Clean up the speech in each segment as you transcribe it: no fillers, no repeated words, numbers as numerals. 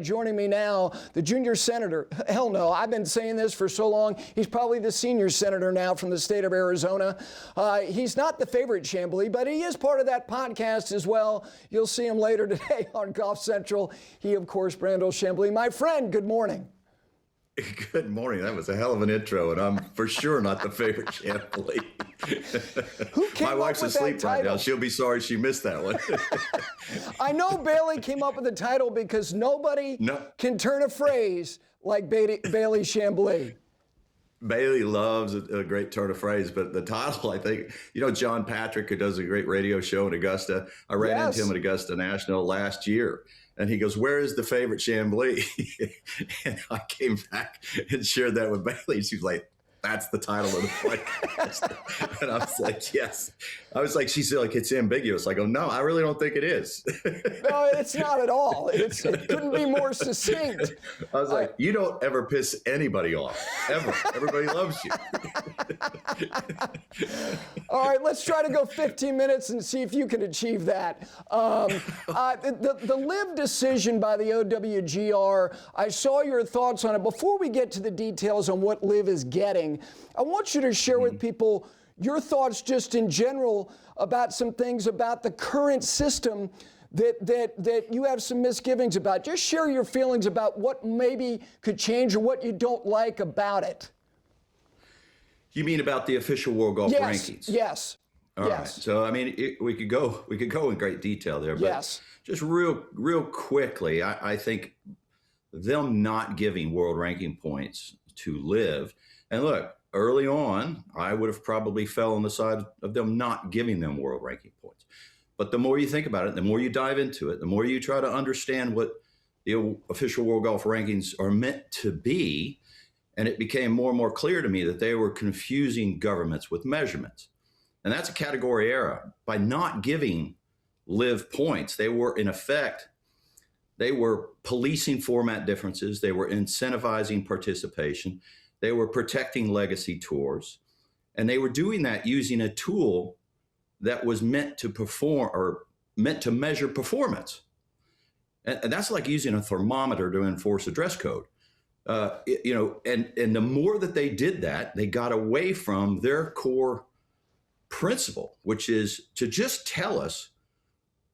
Joining me now, the junior senator. Hell no, I've been saying this for so long. He's probably the senior senator now from the state of Arizona. He's not the favorite Chamblee, but he is part of that podcast as well. You'll see him later today on Golf Central. He, of course, Brandel Chamblee. My friend, good morning. Good morning. That was a hell of an intro, and I'm for sure not the favorite Chamblee. My wife's asleep right now. She'll be sorry she missed that one. I know Bailey came up with the title because nobody can turn a phrase like Bailey Chamblee. Bailey loves a great turn of phrase, but the title, I think, John Patrick, who does a great radio show in Augusta. I ran into him at Augusta National last year, and he goes, "Where is the favorite Chamblee?" And I came back and shared that with Bailey. She was like, "That's the title of the podcast." And I was like, "Yes." I was like, she's like, "It's ambiguous." I go, "No, I really don't think it is." No, it's not at all. It couldn't be more succinct. I was like, "You don't ever piss anybody off, ever. Everybody loves you." All right, let's try to go 15 minutes and see if you can achieve that. The LIV decision by the OWGR, I saw your thoughts on it. Before we get to the details on what LIV is getting, I want you to share with people your thoughts just in general about some things about the current system that you have some misgivings about. Just share your feelings about what maybe could change or what you don't like about it. You mean about the official World Golf rankings? Yes. All right. So I mean, we could go in great detail there, but just real quickly, I think them not giving world ranking points to LIV, and look, early on, I would have probably fell on the side of them not giving them world ranking points. But the more you think about it, the more you dive into it, the more you try to understand what the official World Golf rankings are meant to be, and it became more and more clear to me that they were confusing governments with measurements. And that's a category error. By not giving LIV points, they were, in effect, they were policing format differences. They were incentivizing participation. They were protecting legacy tours. And they were doing that using a tool that was meant to perform or meant to measure performance. And that's like using a thermometer to enforce a dress code. And the more that they did that, they got away from their core principle, which is to just tell us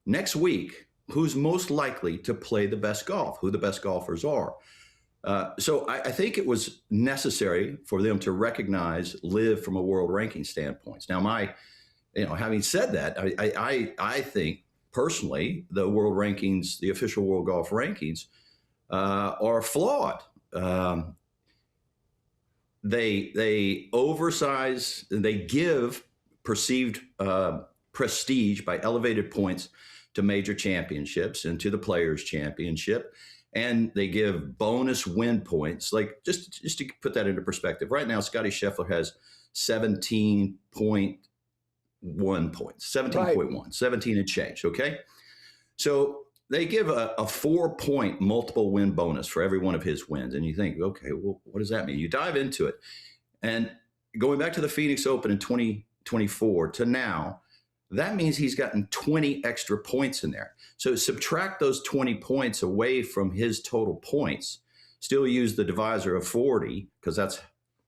next week who's most likely to play the best golf, who the best golfers are. So I think it was necessary for them to recognize LIV from a world ranking standpoint. Now, having said that, I think personally the world rankings, the official World Golf rankings, are flawed. They oversize, they give perceived prestige by elevated points to major championships and to the Players' Championship. And they give bonus win points. Like just to put that into perspective, right now, Scottie Scheffler has 17.1 points, 17.1, 17 and change, okay? So they give a 4-point multiple win bonus for every one of his wins. And you think, okay, well, what does that mean? You dive into it. And going back to the Phoenix Open in 2024 to now, that means he's gotten 20 extra points in there. So subtract those 20 points away from his total points, still use the divisor of 40, because that's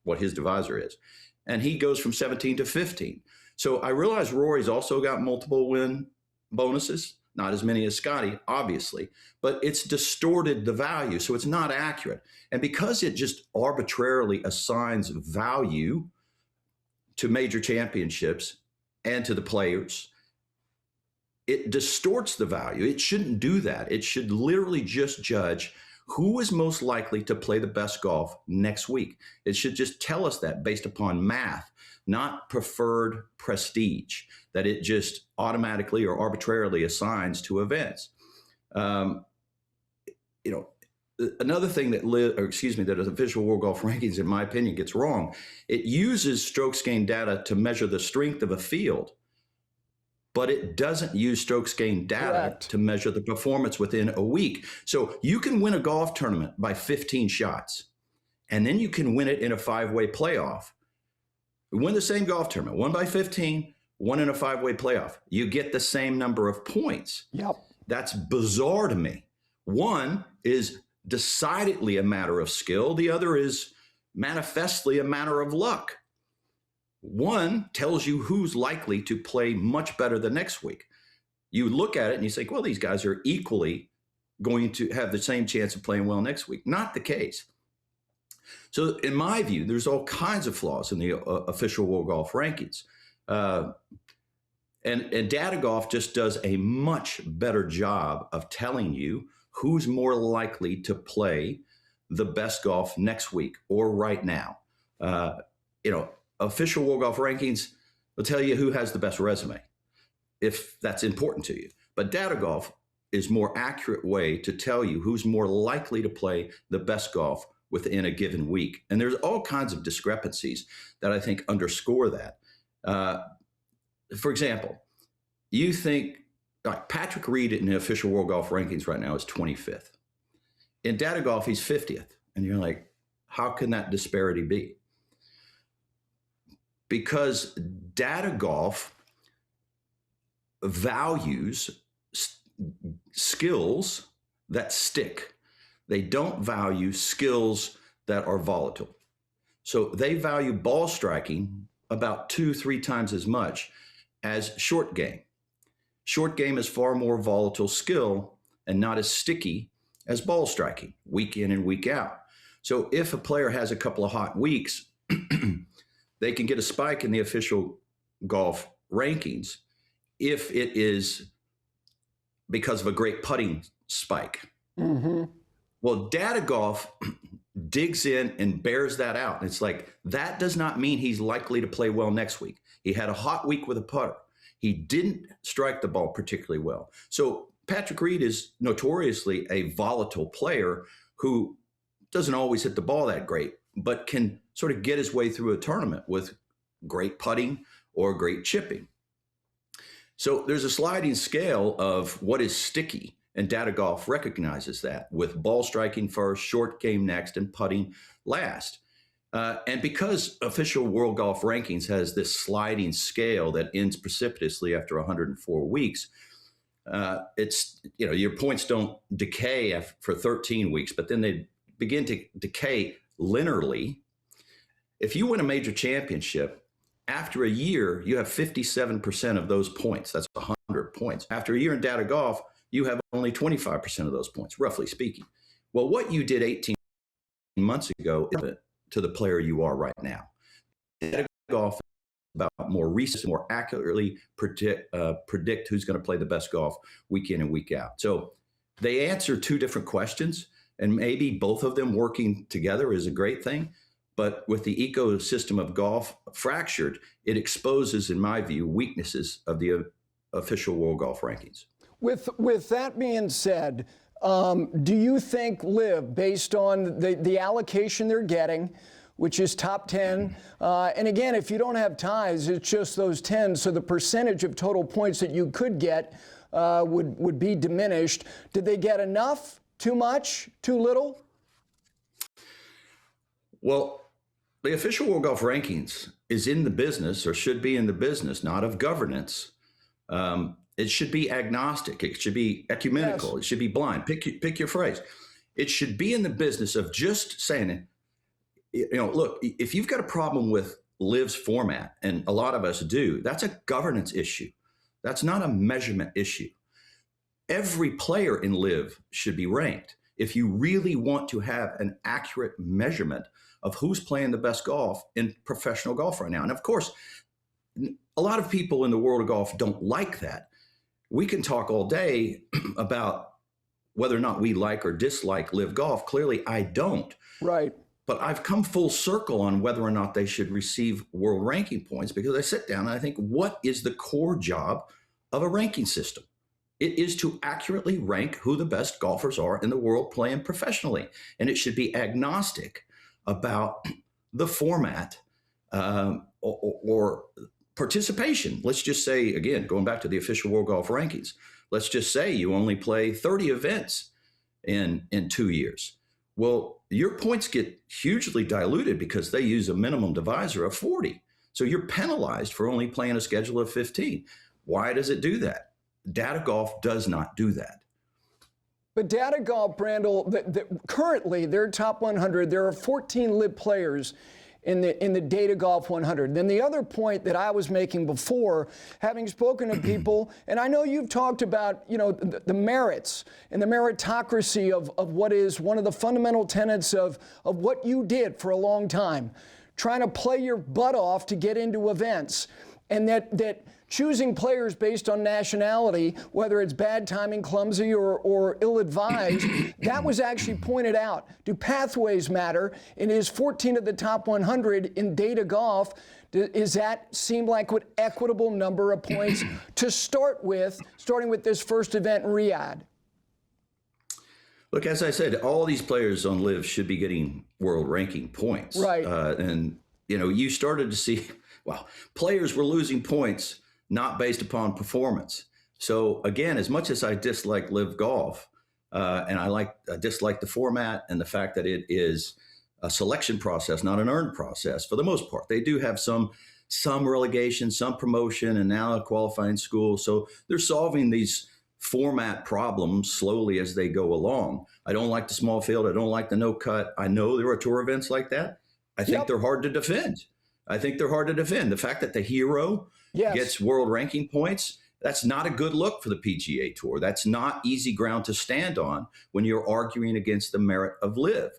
what his divisor is. And he goes from 17 to 15. So I realize Rory's also got multiple win bonuses, not as many as Scottie, obviously, but it's distorted the value. So it's not accurate. And because it just arbitrarily assigns value to major championships and to the players, it distorts the value. It shouldn't do that. It should literally just judge who is most likely to play the best golf next week. It should just tell us that based upon math, not preferred prestige that it just automatically or arbitrarily assigns to events. Another thing that that official World Golf rankings, in my opinion, gets wrong. It uses strokes gained data to measure the strength of a field, but it doesn't use strokes gained data to measure the performance within a week. So you can win a golf tournament by 15 shots, and then you can win it in a 5-way playoff. Win the same golf tournament, 1 by 15, 1 in a 5-way playoff. You get the same number of points. Yep. That's bizarre to me. One is decidedly a matter of skill. The other is manifestly a matter of luck. One tells you who's likely to play much better the next week. You look at it and you say, well, these guys are equally going to have the same chance of playing well next week. Not the case. So in my view, there's all kinds of flaws in the official World Golf rankings. And DataGolf just does a much better job of telling you who's more likely to play the best golf next week or right now. Official World Golf rankings will tell you who has the best resume, if that's important to you. But DataGolf is a more accurate way to tell you who's more likely to play the best golf within a given week. And there's all kinds of discrepancies that I think underscore that. For example, you think like Patrick Reed in the official World Golf rankings right now is 25th. In DataGolf, he's 50th. And you're like, how can that disparity be? Because DataGolf values skills that stick. They don't value skills that are volatile. So they value ball striking about 2-3 times as much as short game. Short game is far more volatile skill and not as sticky as ball striking week in and week out. So if a player has a couple of hot weeks, they can get a spike in the official golf rankings if it is because of a great putting spike. Mm-hmm. Well, DataGolf digs in and bears that out. It's like, that does not mean he's likely to play well next week. He had a hot week with a putter. He didn't strike the ball particularly well. So Patrick Reed is notoriously a volatile player who doesn't always hit the ball that great, but can sort of get his way through a tournament with great putting or great chipping. So there's a sliding scale of what is sticky, and DataGolf recognizes that, with ball striking first, short game next, and putting last. And because official World Golf rankings has this sliding scale that ends precipitously after 104 weeks, it's, your points don't decay for 13 weeks, but then they begin to decay linearly. If you win a major championship, after a year, you have 57% of those points. That's 100 points. After a year in DataGolf, you have only 25% of those points, roughly speaking. Well, what you did 18 months ago is to the player you are right now. DataGolf is about more recent, more accurately predict who's going to play the best golf week in and week out. So they answer two different questions, and maybe both of them working together is a great thing. But with the ecosystem of golf fractured, it exposes, in my view, weaknesses of the official World Golf rankings. With that being said, do you think LIV, based on the allocation they're getting, which is top 10, and again, if you don't have ties, it's just those 10, so the percentage of total points that you could get would be diminished. Did they get enough? Too much? Too little? Well, the official World Golf rankings is in the business, or should be in the business, not of governance. It should be agnostic. It should be ecumenical. Yes. It should be blind. Pick your phrase. It should be in the business of just saying, look, if you've got a problem with LIV's format, and a lot of us do, that's a governance issue. That's not a measurement issue. Every player in LIV should be ranked. If you really want to have an accurate measurement of who's playing the best golf in professional golf right now. And of course, a lot of people in the world of golf don't like that. We can talk all day about whether or not we like or dislike LIV Golf. Clearly, I don't. Right. But I've come full circle on whether or not they should receive world ranking points, because I sit down and I think, what is the core job of a ranking system? It is to accurately rank who the best golfers are in the world playing professionally. And it should be agnostic about the format or participation. Let's just say, again, going back to the official World Golf rankings, let's just say you only play 30 events in 2 years. Well, your points get hugely diluted because they use a minimum divisor of 40. So you're penalized for only playing a schedule of 15. Why does it do that? DataGolf does not do that. But DataGolf, Brandel, currently their top 100, there are 14 LIV players in the DataGolf 100. Then the other point that I was making before, having spoken to people, and I know you've talked about, you know, the merits and the meritocracy of what is one of the fundamental tenets of what you did for a long time, trying to play your butt off to get into events, and that choosing players based on nationality, whether it's bad timing, clumsy, or ill-advised, that was actually pointed out. Do pathways matter? And is 14 of the top 100 in DataGolf, does that seem like an equitable number of points to start with, starting with this first event in Riyadh? Look, as I said, all these players on LIV should be getting world ranking points. Right. And, you know, you started to see, well, players were losing points not based upon performance. So again, as much as I dislike LIV Golf, and I dislike the format and the fact that it is a selection process, not an earned process for the most part. They do have some relegation, some promotion, and now a qualifying school. So they're solving these format problems slowly as they go along. I don't like the small field. I don't like the no cut. I know there are tour events like that. I think they're hard to defend. The fact that the hero gets world ranking points, that's not a good look for the PGA Tour. That's not easy ground to stand on when you're arguing against the merit of LIV.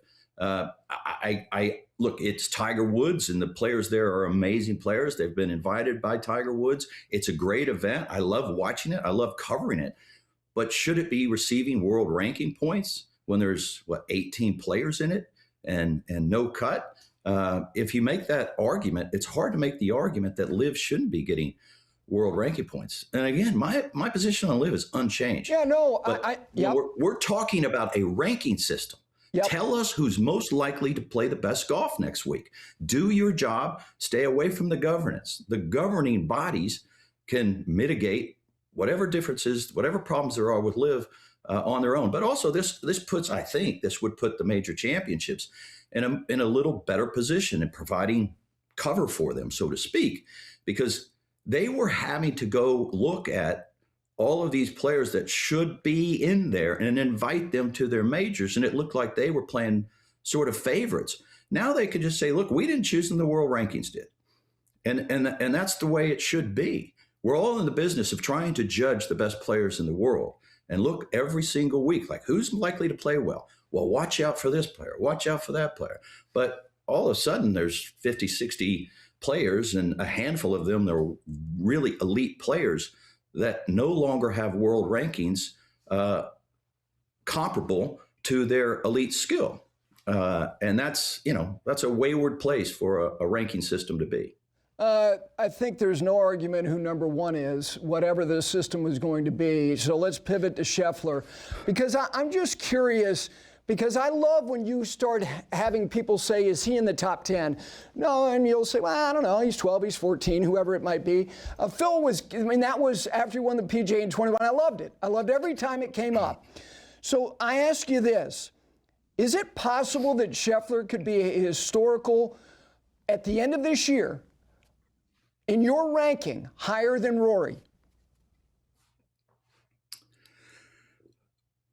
Look, it's Tiger Woods, and the players there are amazing players. They've been invited by Tiger Woods. It's a great event. I love watching it. I love covering it. But should it be receiving world ranking points when there's, 18 players in it and no cut? If you make that argument, it's hard to make the argument that LIV shouldn't be getting world ranking points. And again, my position on LIV is unchanged. Yeah, no, we're talking about a ranking system. Tell us who's most likely to play the best golf next week. Do your job. Stay away from the governance. The governing bodies can mitigate whatever differences, whatever problems there are with LIV on their own. But also, this would put the major championships in a little better position in providing cover for them, so to speak, because they were having to go look at all of these players that should be in there and invite them to their majors. And it looked like they were playing sort of favorites. Now they could just say, look, we didn't choose them, the world rankings did. And that's the way it should be. We're all in the business of trying to judge the best players in the world and look every single week, like who's likely to play well? Well, watch out for this player, watch out for that player. But all of a sudden there's 50, 60 players, and a handful of them, they're really elite players that no longer have world rankings comparable to their elite skill. And that's a wayward place for a ranking system to be. I think there's no argument who number one is, whatever the system was going to be. So let's pivot to Scheffler, because I'm just curious, because I love when you start having people say, is he in the top 10? No, and you'll say, well, I don't know, he's 12, he's 14, whoever it might be. Phil was, that was after he won the PGA in 21. I loved it. I loved every time it came up. So I ask you this, is it possible that Scheffler could be a historical, at the end of this year, in your ranking, higher than Rory?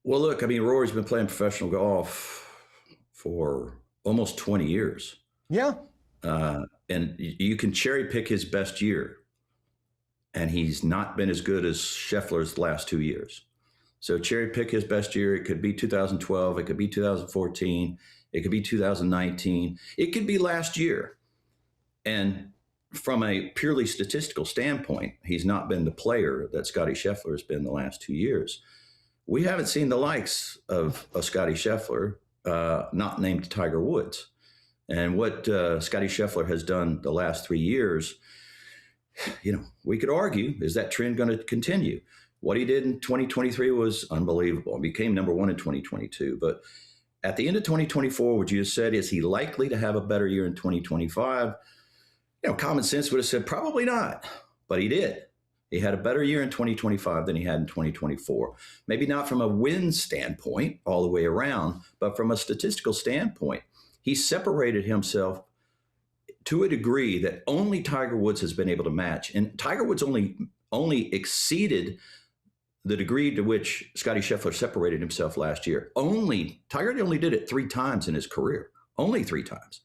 Well, look, Rory's been playing professional golf for almost 20 years. Yeah. And you can cherry pick his best year, and he's not been as good as Scheffler's last 2 years. So cherry pick his best year. It could be 2012. It could be 2014. It could be 2019. It could be last year. And from a purely statistical standpoint, he's not been the player that Scottie Scheffler has been the last 2 years. We haven't seen the likes of Scottie Scheffler, not named Tiger Woods. And what Scottie Scheffler has done the last 3 years, we could argue, is that trend going to continue? What he did in 2023 was unbelievable. He became number one in 2022. But at the end of 2024, would you have said, is he likely to have a better year in 2025? Common sense would have said probably not, but he did. He had a better year in 2025 than he had in 2024. Maybe not from a win standpoint all the way around, but from a statistical standpoint, he separated himself to a degree that only Tiger Woods has been able to match. And Tiger Woods only exceeded the degree to which Scottie Scheffler separated himself last year, Tiger only did it 3 times in his career, only 3 times.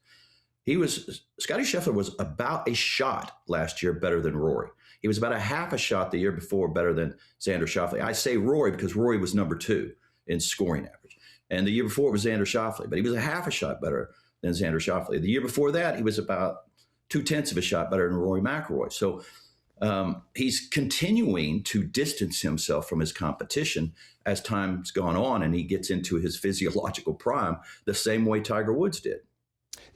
Scottie Scheffler was about a shot last year better than Rory. He was about a half a shot the year before better than Xander Schauffele. I say Rory because Rory was number 2 in scoring average. And the year before it was Xander Schauffele, but he was a half a shot better than Xander Schauffele. The year before that, he was about 0.2 of a shot better than Rory McIlroy. So he's continuing to distance himself from his competition as time's gone on, and he gets into his physiological prime the same way Tiger Woods did.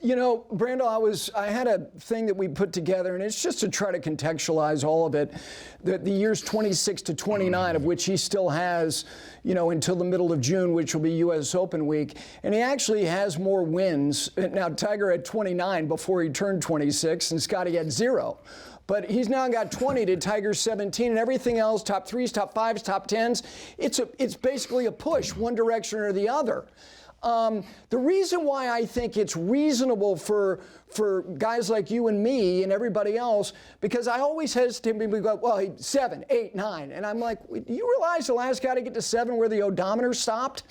You know, Brandel, I had a thing that we put together, and it's just to try to contextualize all of it. The years 26 to 29, of which he still has, until the middle of June, which will be U.S. Open week. And he actually has more wins. Now, Tiger had 29 before he turned 26, and Scottie had 0. But he's now got 20 to Tiger's 17, and everything else, top 3s, top 5s, top 10s, it's basically a push, one direction or the other. The reason why I think it's reasonable for guys like you and me and everybody else, because I always hesitate to go, well, 7, 8, 9. And I'm like, do you realize the last guy to get to 7 where the odometer stopped?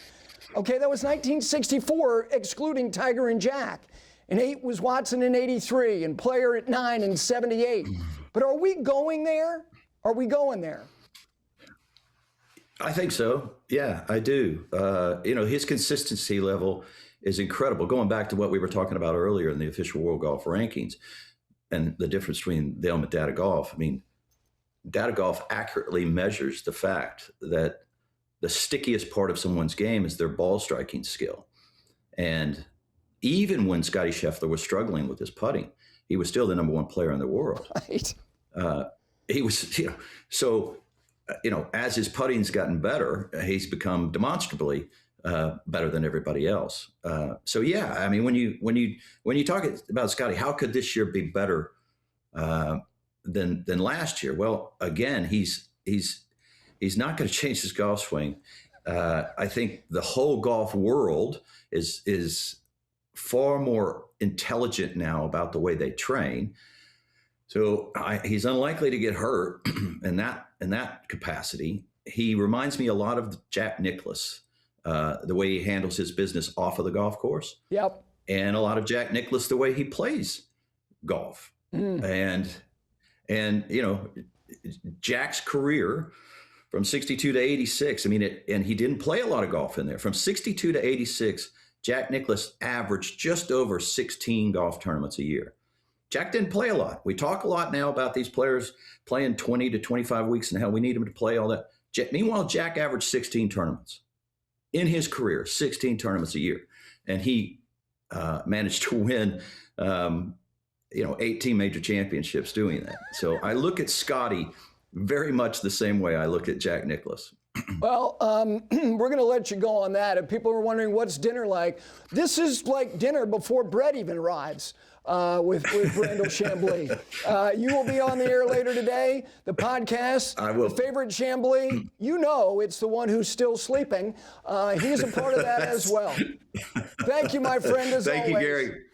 Okay, that was 1964, excluding Tiger and Jack. And 8 was Watson in 83, and Player at 9 in 78. But are we going there? Are we going there? I think so. Yeah, I do. His consistency level is incredible. Going back to what we were talking about earlier in the official World Golf rankings and the difference between them and DataGolf. I mean, DataGolf accurately measures the fact that the stickiest part of someone's game is their ball striking skill. And even when Scottie Scheffler was struggling with his putting, he was still the #1 player in the world. Right. He was, as his putting's gotten better, he's become demonstrably better than everybody else. So yeah, I mean, when you talk about Scottie, how could this year be better than last year? Well, again, he's not going to change his golf swing. I think the whole golf world is far more intelligent now about the way they train. So he's unlikely to get hurt in that capacity. He reminds me a lot of Jack Nicklaus, the way he handles his business off of the golf course. Yep. And a lot of Jack Nicklaus, the way he plays golf. And Jack's career from 62 to 86, and he didn't play a lot of golf in there. From 62 to 86, Jack Nicklaus averaged just over 16 golf tournaments a year. Jack didn't play a lot. We talk a lot now about these players playing 20 to 25 weeks and how we need them to play all that. Meanwhile, Jack averaged 16 tournaments in his career, 16 tournaments a year. And he managed to win, 18 major championships doing that. So I look at Scottie very much the same way I look at Jack Nicklaus. Well, we're going to let you go on that. If people are wondering what's dinner like, this is like dinner before bread even arrives with Brandel Chamblee. You will be on the air later today. The podcast, I will. The favorite Chamblee, it's the one who's still sleeping. He's a part of that as well. Thank you, my friend, as always. Thank you, Gary.